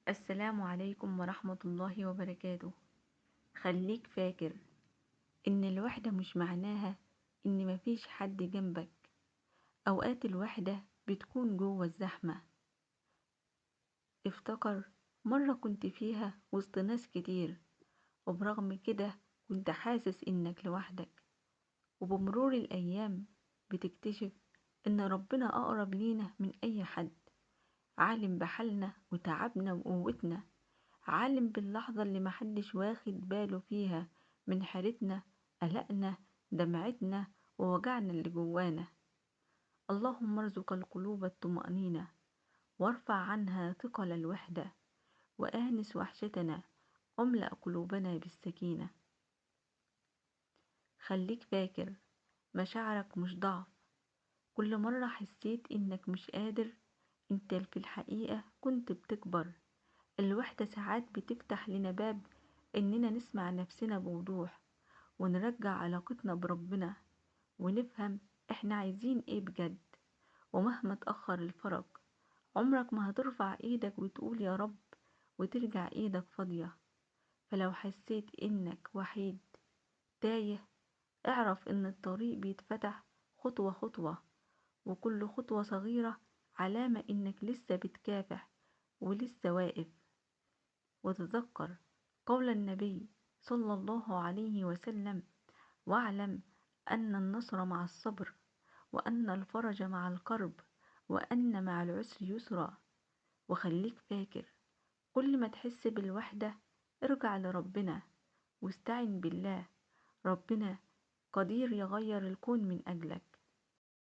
السلام عليكم ورحمة الله وبركاته. خليك فاكر إن الوحدة مش معناها إن مفيش حد جنبك. أوقات الوحدة بتكون جوه الزحمة. افتكر مرة كنت فيها وسط ناس كتير، وبرغم كده كنت حاسس إنك لوحدك. وبمرور الأيام بتكتشف إن ربنا أقرب لينا من أي حد، عالم بحالنا وتعبنا وقوتنا، عالم باللحظة اللي محدش واخد باله فيها من حيرتنا، قلقنا، دمعتنا، ووجعنا اللي جوانا. اللهم ارزق القلوب الطمأنينة، وارفع عنها ثقل الوحدة، وآنس وحشتنا، واملأ قلوبنا بالسكينة. خليك فاكر، مشاعرك مش ضعف. كل مرة حسيت إنك مش قادر، انت في الحقيقة كنت بتكبر. الوحدة ساعات بتفتح لنا باب إننا نسمع نفسنا بوضوح، ونرجع علاقتنا بربنا، ونفهم إحنا عايزين إيه بجد. ومهما تأخر الفرج، عمرك ما هترفع إيدك وتقول يا رب وترجع إيدك فاضية. فلو حسيت إنك وحيد تايه، اعرف إن الطريق بيتفتح خطوة خطوة، وكل خطوة صغيرة علامة إنك لسه بتكافح ولسه واقف. وتذكر قول النبي صلى الله عليه وسلم: واعلم أن النصر مع الصبر، وأن الفرج مع الكرب، وأن مع العسر يسرا. وخليك فاكر، كل ما تحس بالوحدة ارجع لربنا واستعن بالله. ربنا قدير يغير الكون من أجلك.